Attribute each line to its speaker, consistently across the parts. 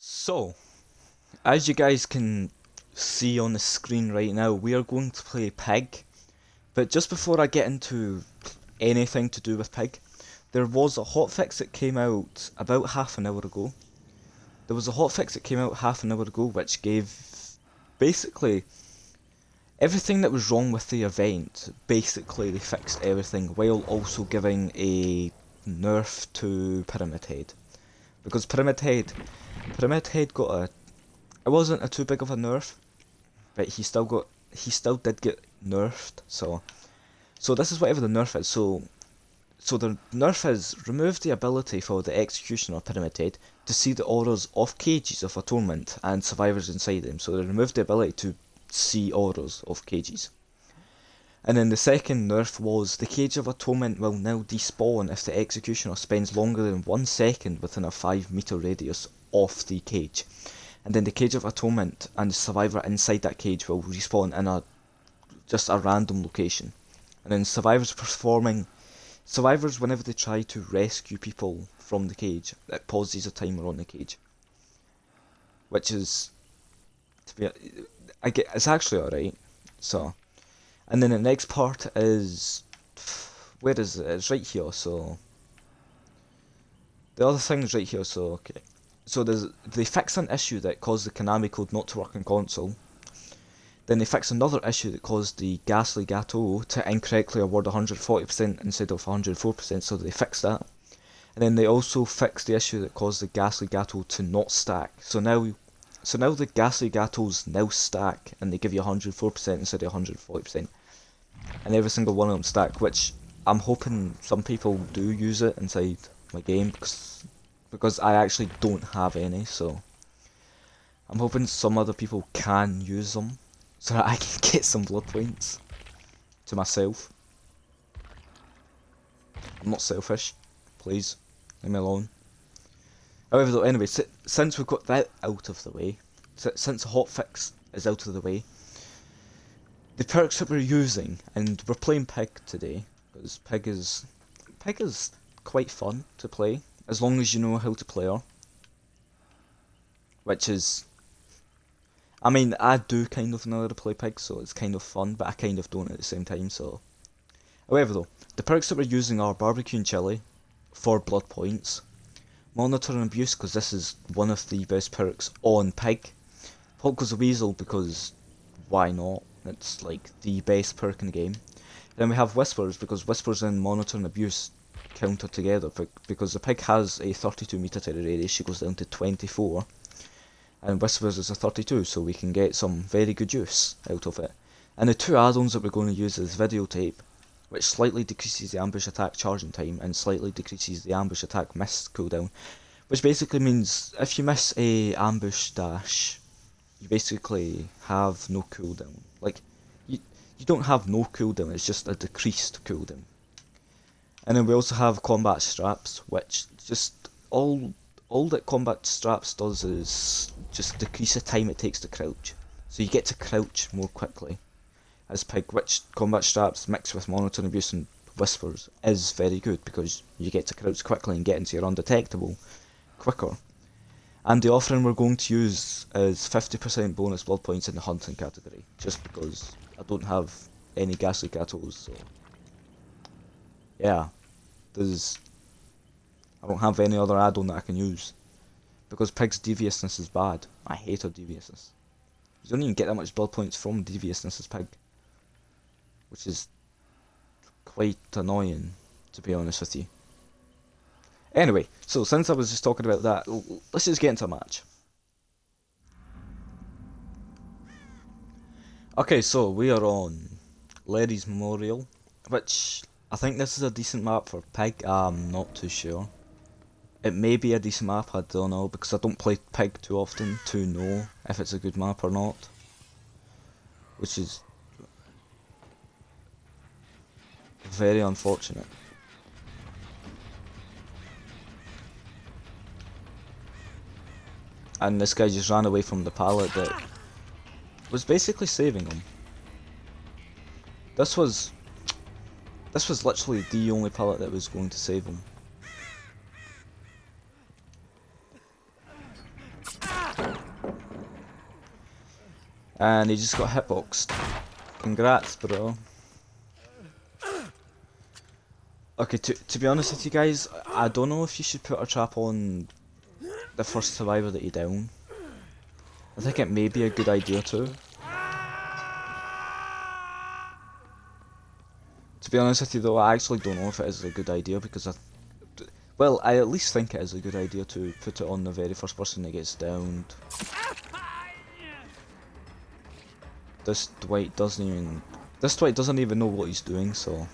Speaker 1: So, as you guys can see on the screen right now, we are going to play Pig. But just before I get into anything to do with Pig, there was a hotfix that came out about half an hour ago. Which gave basically everything that was wrong with the event. Basically, they fixed everything while also giving a nerf to Pyramid Head. Because Pyramid Head got a, it wasn't a too big of a nerf, but he still did get nerfed. So this is whatever the nerf is. So the nerf is remove the ability for the Executioner Pyramid Head to see the auras of cages of atonement and survivors inside them. So they removed the ability to see auras of cages. And then the second nerf was the Cage of Atonement will now despawn if the Executioner spends longer than 1 second within a 5 meter radius of the cage. And then the Cage of Atonement and the survivor inside that cage will respawn in just a random location. And then survivors, whenever they try to rescue people from the cage, it pauses a timer on the cage. Which is, it's actually alright. And then the next part is, where is it? It's right here. So the other thing is right here. So okay. So they fix an issue that caused the Konami code not to work on console. Then they fix another issue that caused the Ghastly Gateau to incorrectly award 140% instead of 104%. So they fixed that. And then they also fixed the issue that caused the Ghastly Gateau to not stack. So now the Ghastly Gateaus now stack, and they give you 104% instead of 140%. And every single one of them stack, which I'm hoping some people do use it inside my game, because I actually don't have any, so I'm hoping some other people can use them, so that I can get some blood points to myself. I'm not selfish, please, leave me alone. However though, anyway, since we've got that out of the way, since the hotfix is out of the way, the perks that we're using, and we're playing Pig today, because Pig is quite fun to play, as long as you know how to play her. Which is, I mean, I do kind of know how to play Pig, so it's kind of fun, but I kind of don't at the same time, so. However though, the perks that we're using are Barbecue and Chili, for blood points, Monitor and Abuse, because this is one of the best perks on Pig, Hulk the Weasel, because why not? It's like the best perk in the game. Then we have Whispers, because Whispers and Monitor and Abuse counter together, because the Pig has a 32 meter terror radius, she goes down to 24, and Whispers is a 32, so we can get some very good use out of it. And the two add-ons that we're going to use is Videotape, which slightly decreases the ambush attack charging time and slightly decreases the ambush attack miss cooldown, which basically means if you miss a ambush dash, you basically have no cooldown. Like, you don't have no cooldown, it's just a decreased cooldown. And then we also have Combat Straps, which just all that Combat Straps does is just decrease the time it takes to crouch. So you get to crouch more quickly as Pig, which Combat Straps mixed with Monitor and Abuse and Whispers is very good, because you get to crouch quickly and get into your undetectable quicker. And the offering we're going to use is 50% bonus blood points in the hunting category, just because I don't have any Ghastly Gateaus, so yeah, I don't have any other add-on that I can use, because Pig's deviousness is bad. I hate her deviousness. You don't even get that much blood points from deviousness as Pig, which is quite annoying, to be honest with you. Anyway, so since I was just talking about that, let's just get into a match. Okay, so we are on Larry's Memorial, which I think this is a decent map for Pig. I'm not too sure. It may be a decent map, I don't know, because I don't play Pig too often to know if it's a good map or not. Which is very unfortunate. And this guy just ran away from the pallet that was basically saving him. This was literally the only pallet that was going to save him. And he just got hitboxed. Congrats, bro. Okay, to be honest with you guys, I don't know if you should put a trap on the first survivor that you down. I think it may be a good idea too. To be honest with you though, I actually don't know if it is a good idea because well, I at least think it is a good idea to put it on the very first person that gets downed. This Dwight doesn't even know what he's doing, so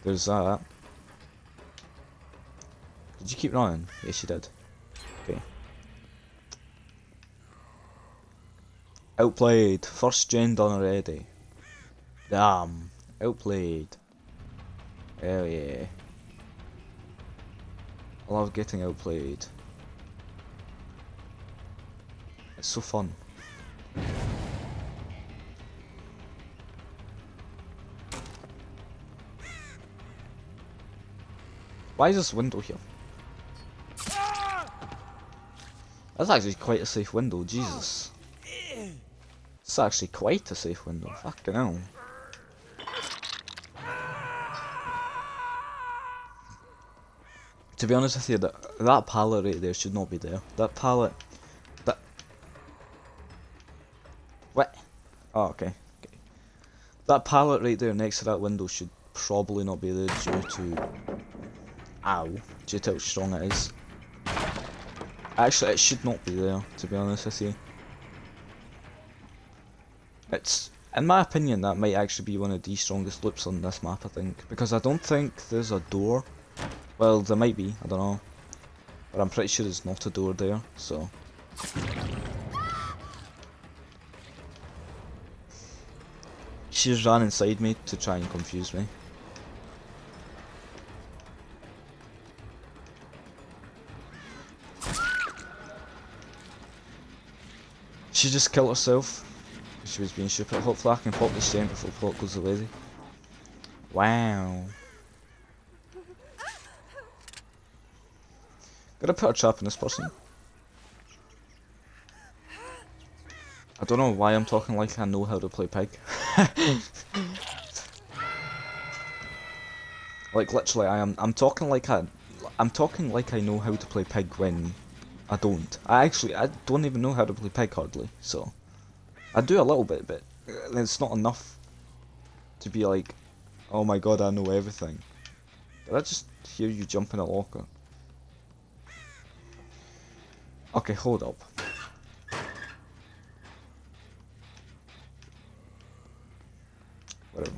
Speaker 1: there's that. Did you keep running? Yes, you did. Okay. Outplayed. First gen done already. Damn. Outplayed. Hell yeah. I love getting outplayed. It's so fun. Why is this window here? That's actually quite a safe window, Jesus. It's actually quite a safe window, fucking hell. To be honest with you, that pallet right there should not be there. That pallet... That... What? Oh, okay. That pallet right there next to that window should probably not be there due to... Ow. Due to how strong it is. Actually, it should not be there, to be honest with you. It's... In my opinion, that might actually be one of the strongest loops on this map, I think. Because I don't think there's a door. Well, there might be, I don't know. But I'm pretty sure there's not a door there, so... She just ran inside me to try and confuse me. She just killed herself. She was being stupid. Hopefully I can pop this chain before plot goes away. Wow. Gotta put a trap in this person. I don't know why I'm talking like I know how to play Pig. Like literally, I'm talking like I know how to play Pig when I don't. I don't even know how to play Pig hardly. So I do a little bit, but it's not enough to be like, oh my god, I know everything. Did I just hear you jump in a locker? Okay, hold up. Whatever.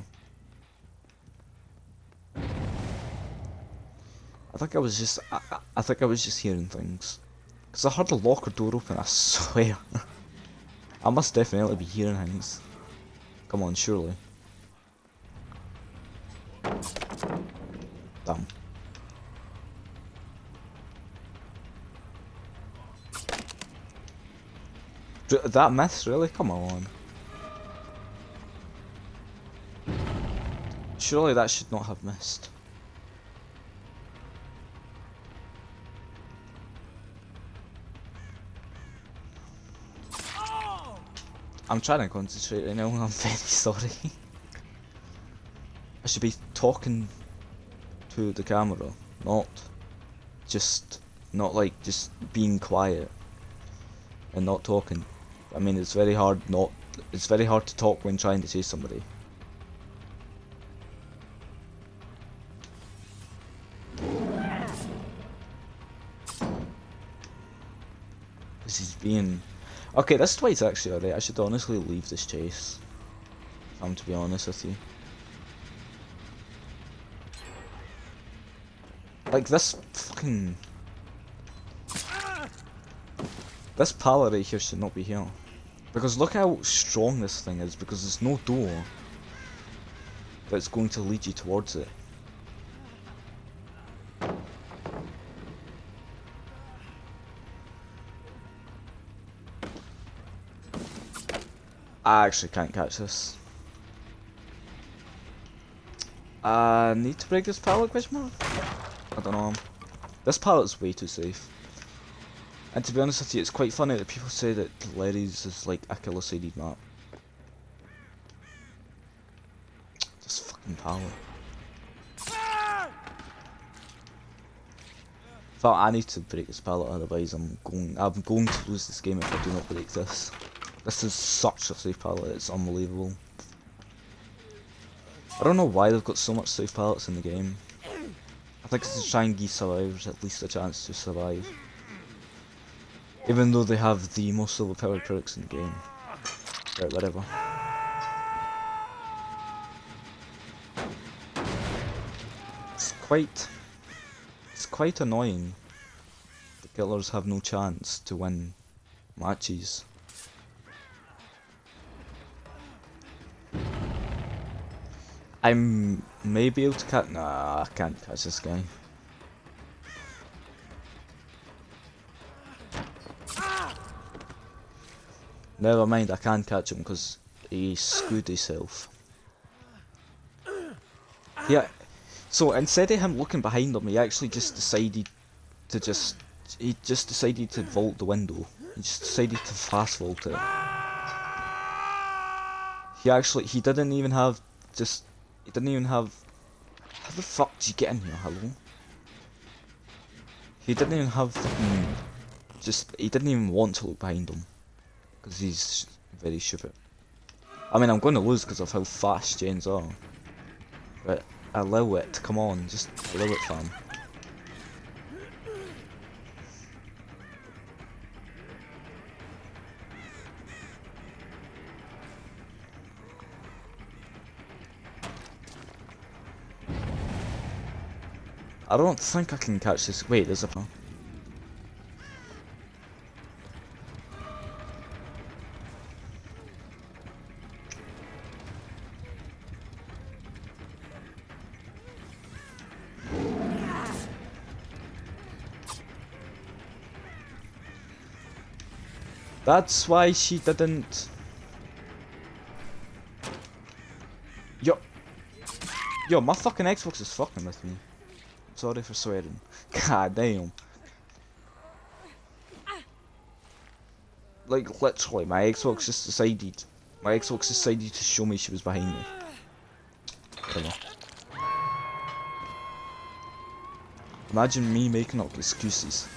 Speaker 1: I think I was just hearing things. Cause I heard the locker door open, I swear. I must definitely be hearing things. Come on, surely. Damn. That miss, really? Come on. Surely that should not have missed. I'm trying to concentrate right now, I'm very sorry. I should be talking to the camera, not like just being quiet and not talking. I mean, it's very hard to talk when trying to chase somebody. This is being... Okay, this Dwight's actually alright. I should honestly leave this chase. To be honest with you. Like, this fucking... This pallet right here should not be here. Because look how strong this thing is, because there's no door that's going to lead you towards it. I actually can't catch this. I need to break this pallet, question mark? I don't know. This pallet's way too safe. And to be honest with you, it's quite funny that people say that Larry's is like a killer-sided map. Just fucking power. In fact, I need to break this pallet, otherwise I'm going to lose this game if I do not break this. This is such a safe pallet, it's unbelievable. I don't know why they've got so much safe pallets in the game. I think it's to try and give survivors at least a chance to survive. Even though they have the most overpowered perks in the game. Right, whatever. It's quite annoying. The killers have no chance to win matches. I'm maybe able to catch. Nah, I can't catch this guy. Never mind, I can catch him because he screwed himself. Yeah. So instead of him looking behind him, he actually just decided to he just decided to vault the window. He just decided to fast vault it. He didn't even have how the fuck did you get in here, hello? He didn't even have he didn't even want to look behind him. Because he's very stupid. I mean, I'm going to lose because of how fast gens are. But allow it, come on, just allow it, fam. I don't think I can catch this. Wait, there's a... That's why she didn't... Yo, my fucking Xbox is fucking with me. Sorry for swearing. God damn. Like, literally, my Xbox decided to show me she was behind me. Whatever. Imagine me making up excuses.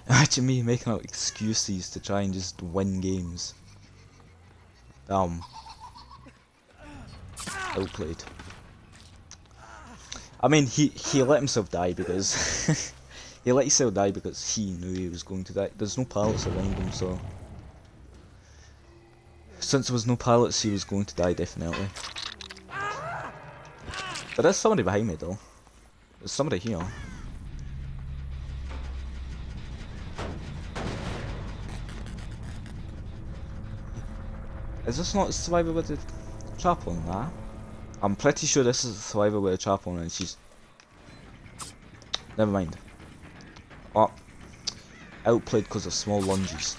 Speaker 1: Imagine me making up excuses to try and just win games. Damn. Outplayed. I mean, he let himself die because he let himself die because he knew he was going to die. There's no pallets around him, so since there was no pallets, he was going to die definitely. There is somebody behind me though. There's somebody here. Is this not a survivor with the trap on? Nah. I'm pretty sure this is a survivor with a trap on and she's... Never mind. Oh. Outplayed because of small lunges.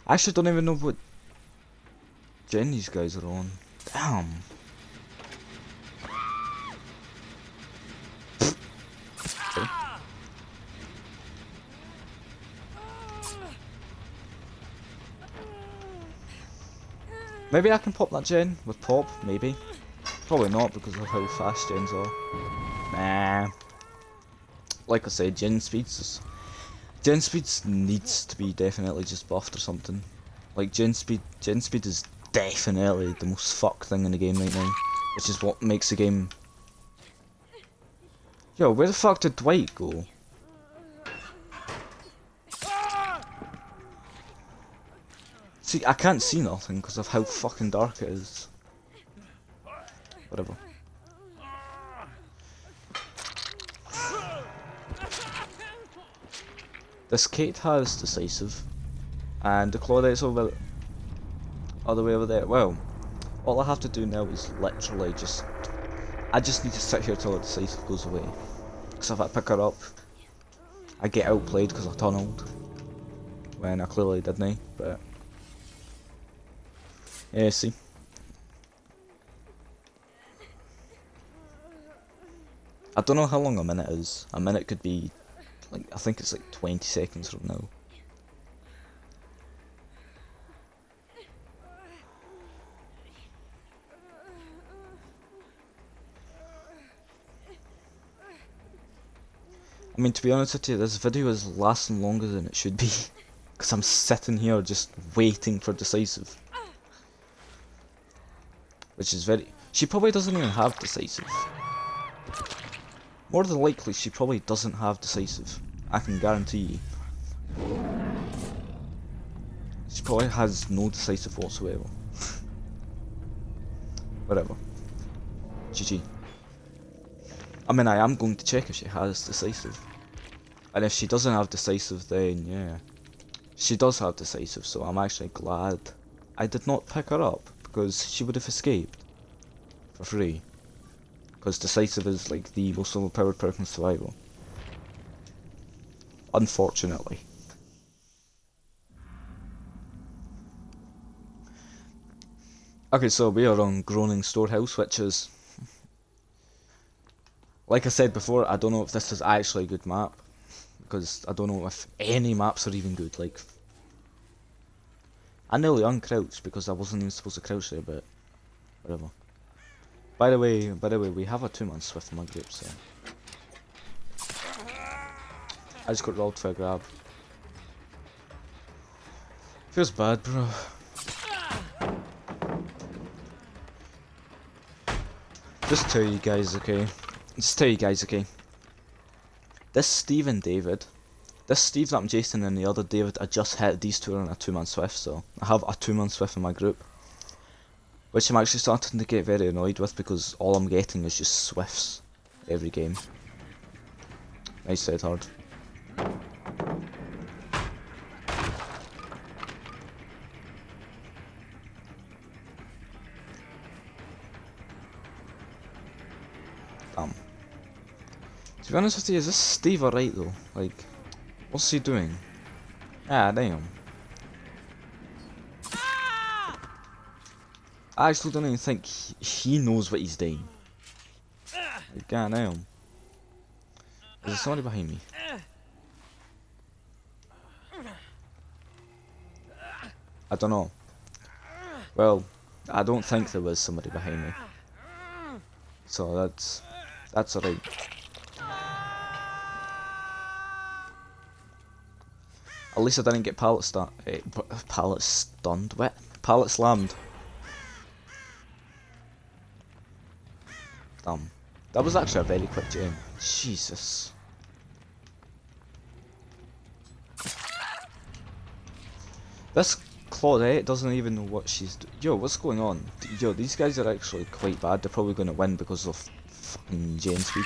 Speaker 1: I actually don't even know what gen these guys are on. Damn. Maybe I can pop that gen with pop, maybe. Probably not because of how fast gens are. Nah. Like I said, gen speeds needs to be definitely just buffed or something. Like gen speed is definitely the most fucked thing in the game right now, which is what makes the game... Yo, where the fuck did Dwight go? See, I can't see nothing because of how fucking dark it is. Whatever. This Kate has decisive, and the Claudette's over all the way over there. Well, all I have to do now is literally I just need to sit here till the decisive goes away. Because if I pick her up, I get outplayed because I tunneled. when I clearly didn't, but yeah, see. I don't know how long a minute is. A minute could be, like, I think it's like 20 seconds from now. I mean, to be honest with you, this video is lasting longer than it should be. Because I'm sitting here just waiting for decisive. Which is very... She probably doesn't even have decisive. More than likely, she probably doesn't have decisive. I can guarantee you. She probably has no decisive whatsoever. Whatever. GG. I mean, I am going to check if she has decisive. And if she doesn't have decisive, then yeah. She does have decisive, so I'm actually glad I did not pick her up, because she would have escaped for free. Because decisive is like the most overpowered perk in survival. Unfortunately. Okay, so we are on Groaning Storehouse, which is... Like I said before, I don't know if this is actually a good map. Because I don't know if any maps are even good, like... I nearly uncrouched because I wasn't even supposed to crouch there, but... Whatever. By the way, we have a 2-man Swift in my group, so... I just got rolled for a grab. Feels bad, bro. Just tell you guys, okay? This Steve and David, this Steve that I'm chasing and the other David, I just hit these two on a 2-man Swift, so I have a 2-man Swift in my group. Which I'm actually starting to get very annoyed with because all I'm getting is just Swifts every game. Nice dead hard. Damn. To be honest with you, is this Steve alright though? Like, what's he doing? Ah, damn. I actually don't even think he knows what he's doing. Like, god damn. Is there somebody behind me? I don't know. Well, I don't think there was somebody behind me. So that's alright. At least I didn't get pallet stunned. What? Pallet slammed. Damn. That was actually a very quick game. Jesus. This Claudette doesn't even know what she's doing. Yo, what's going on? Yo, these guys are actually quite bad. They're probably going to win because of fucking Jane speed.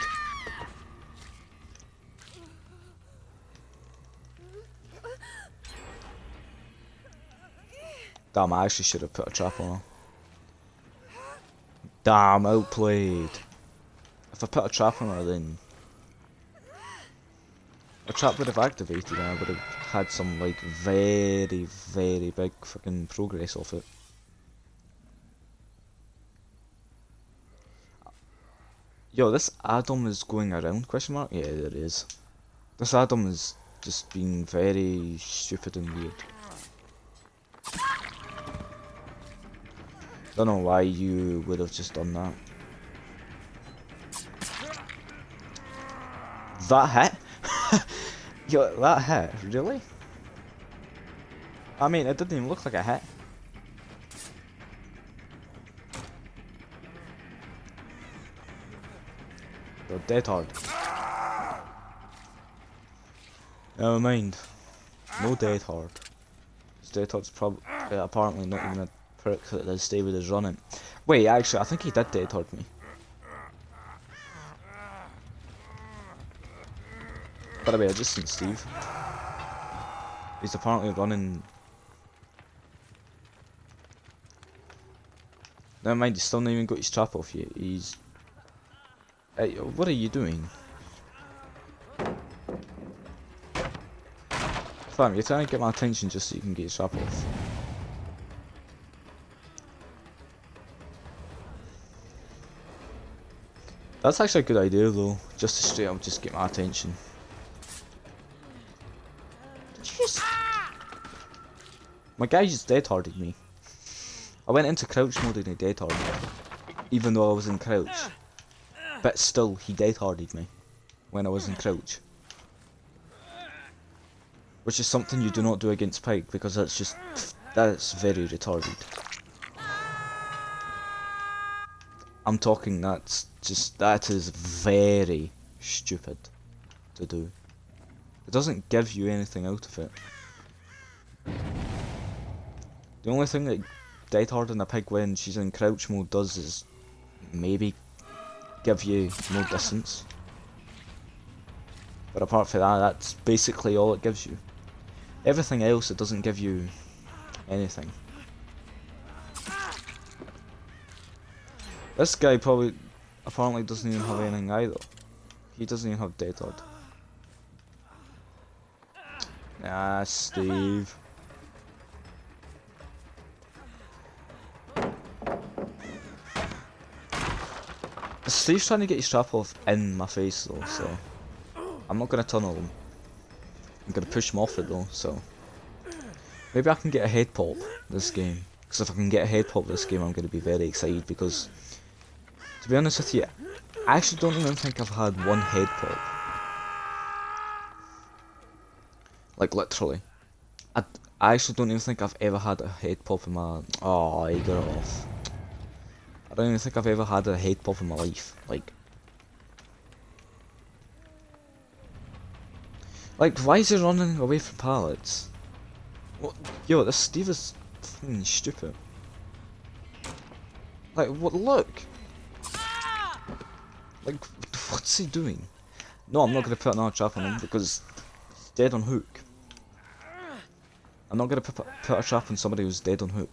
Speaker 1: Damn, I actually should have put a trap on her. Damn, outplayed. If I put a trap on her, then a trap would have activated and I would have had some like very, very big fucking progress off it. Yo, this Adam is going around, question mark? Yeah, there is. This Adam is just being very stupid and weird. Don't know why you would have just done that. That hit? Yo, that hit? Really? I mean, it didn't even look like a hit. You're dead hard. Never mind. No dead hard. Dead hard's probably apparently not even a perk that this David is running. Wait, actually, I think he did dead hard me. By the way, I just seen Steve. He's apparently running. Never mind, he's still not even got his trap off yet. He's. Hey, what are you doing? Fam, you're trying to get my attention just so you can get your strap off. That's actually a good idea though, just to straight up just get my attention. Did you just... My guy just dead-harded me. I went into crouch mode and he dead-harded me. Even though I was in crouch. But still, he dead-harded me. When I was in crouch. Which is something you do not do against Pyke, because that's just... That's very retarded. I'm talking that's just... That is very stupid to do. It doesn't give you anything out of it. The only thing that dead-harding a pig when she's in crouch mode does is maybe give you more distance. But apart from that, that's basically all it gives you. Everything else, it doesn't give you anything. This guy probably, apparently doesn't even have anything either. He doesn't even have dead hard. Ah, Steve. Steve's trying to get his strap off in my face though, so I'm not gonna tunnel him. I'm gonna push him off it though, so maybe I can get a head pop this game. Because if I can get a head pop this game, I'm gonna be very excited. Because to be honest with you, I actually don't even think I've had one head pop. Like literally, I actually don't even think I've ever had a head pop in my. Oh, I got it off. I don't even think I've ever had a head pop in my life. Like, why is he running away from pallets? What? Yo, this Steve is fucking stupid. Like, what? Look! Like, what's he doing? No, I'm not gonna put another trap on him because he's dead on hook. I'm not gonna put a trap on somebody who's dead on hook.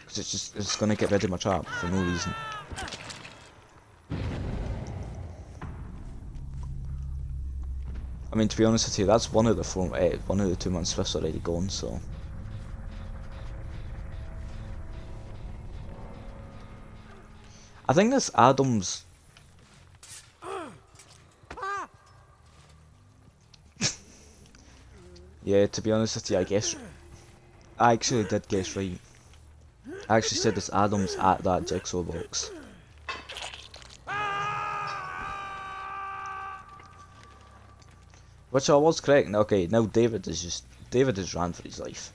Speaker 1: Because it's gonna get rid of my trap for no reason. I mean, to be honest with you, that's one of the 2-man swifts already gone, so. I think this Adams. Yeah, to be honest with you, I actually did guess right. I actually said this Adams at that jigsaw box. Which I was correct. Okay, now David has ran for his life.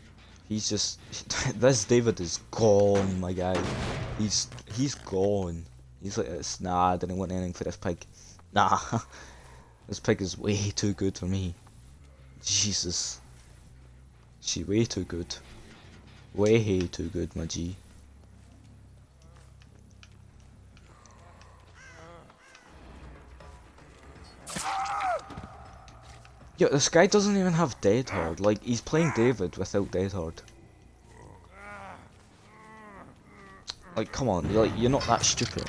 Speaker 1: He's just this David is gone, my guy. He's gone. He's like, nah, I didn't want anything for this pig. Nah, this pig is way too good for me. Jesus, she way too good. Way too good, my G. Yo, this guy doesn't even have dead hard. Like, he's playing David without dead hard. Like, come on, you're not that stupid.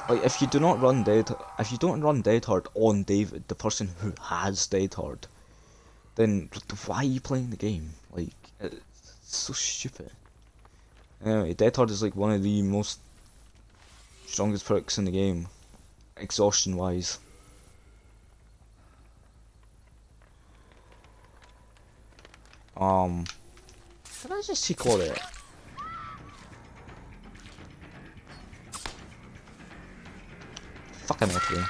Speaker 1: Like, if you don't run dead hard on David, the person who has dead hard, then why are you playing the game? Like, it's so stupid. Anyway, dead hard is like one of the most strongest perks in the game, exhaustion wise. Can I just see Claudette? Fucking okay.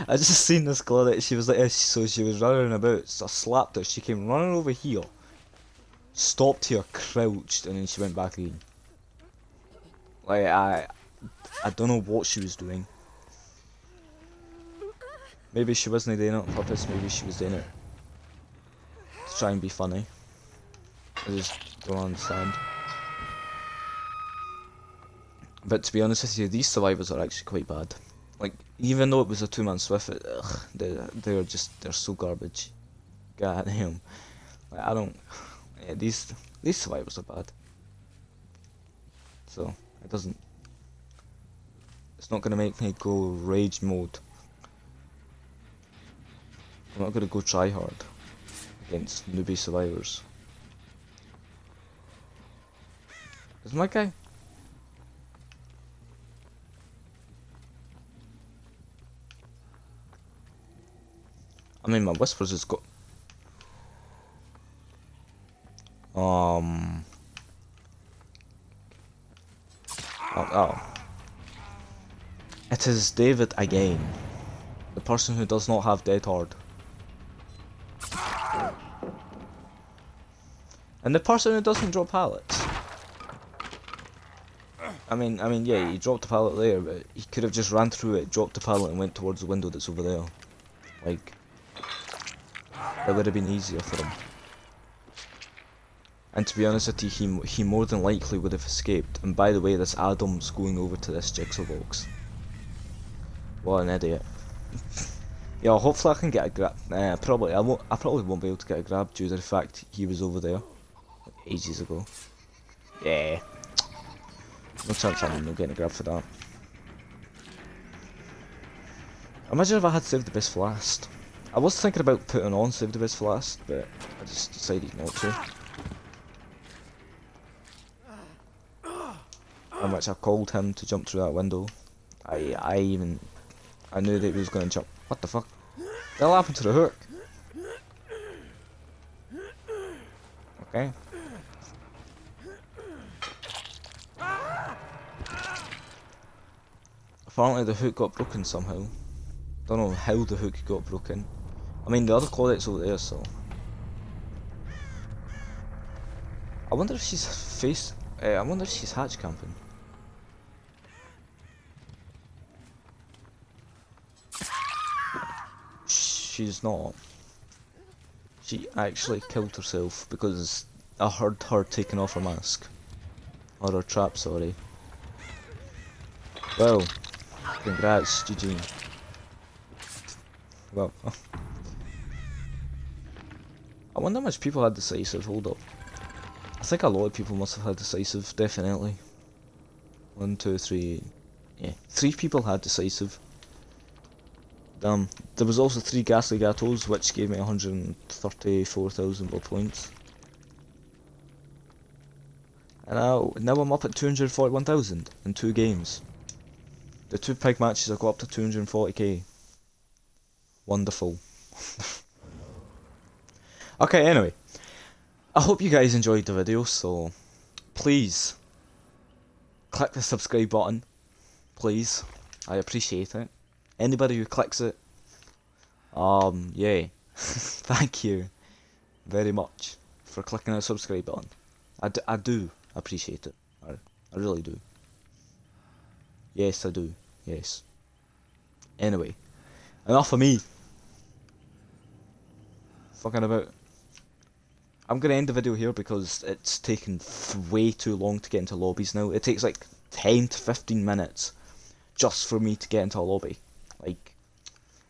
Speaker 1: I just seen this Claudette, she was like, so she was running about, so I slapped her, she came running over here, stopped here, crouched, and then she went back in. Like, I don't know what she was doing. Maybe she wasn't doing it on purpose, maybe she was doing it to try and be funny. I just don't understand. But to be honest with you, these survivors are actually quite bad. Like, even though it was a 2-man swift, they're so garbage. God damn. Like, I don't. Yeah, these survivors are bad. So it doesn't. It's not gonna make me go rage mode. I'm not gonna go try hard against newbie survivors. Is my guy? I mean, my whispers has got. Oh, oh. It is David again. The person who does not have Dead Hard. And the person who doesn't drop pallets. I mean, yeah, he dropped the pallet there, but he could have just ran through it, dropped the pallet, and went towards the window that's over there. Like, that would have been easier for him. And to be honest with you, he more than likely would have escaped. And by the way, this Adam's going over to this jigsaw box. What an idiot. Yeah, hopefully I can get a grab. I probably won't be able to get a grab due to the fact he was over there like ages ago. Yeah. No chance I'm not getting a grab for that. Imagine if I had saved the best for last. I was thinking about putting on save the best for last, but I just decided not to. How much I called him to jump through that window. I knew that he was going to jump. What the fuck? What happened to the hook? Okay. Apparently the hook got broken somehow. Don't know how the hook got broken. I mean, the other Claudette's over there, so. I wonder if she's I wonder if she's hatch camping. She's not. She actually killed herself because I heard her taking off her mask. Or her trap, sorry. Well, congrats, GG. Well, I wonder how much people had decisive, hold up. I think a lot of people must have had decisive, definitely. 1, 2, 3, yeah, 3 people had decisive. There was also 3 ghastly gatos, which gave me 134,000 blood points. And now I'm up at 241,000 in 2 games. The 2 pig matches I got up to 240k. Wonderful. Okay, anyway. I hope you guys enjoyed the video, so please click the subscribe button. Please. I appreciate it. Anybody who clicks it, yeah. Thank you very much for clicking the subscribe button. I do appreciate it. I really do. Yes, I do. Yes. Anyway, enough of me fucking about. I'm gonna end the video here because it's taken way too long to get into lobbies now. It takes like 10 to 15 minutes just for me to get into a lobby. Like,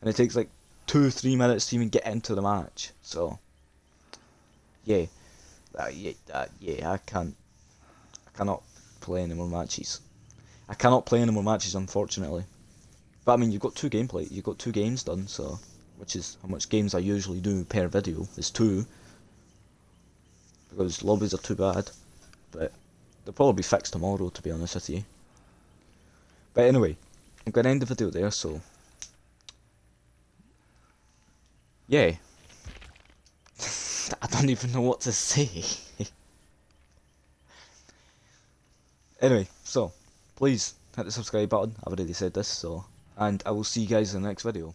Speaker 1: and it takes like 2-3 minutes to even get into the match. So, yeah. Yeah, I cannot play any more matches. I cannot play any more matches, unfortunately. But I mean, you've got 2 games done, so, which is how much games I usually do per video, is 2. Because lobbies are too bad. But they'll probably be fixed tomorrow, to be honest with you. But anyway, I'm going to end the video there, so. Yeah. I don't even know what to say. Anyway, so, please hit the subscribe button. I've already said this, so. And I will see you guys in the next video.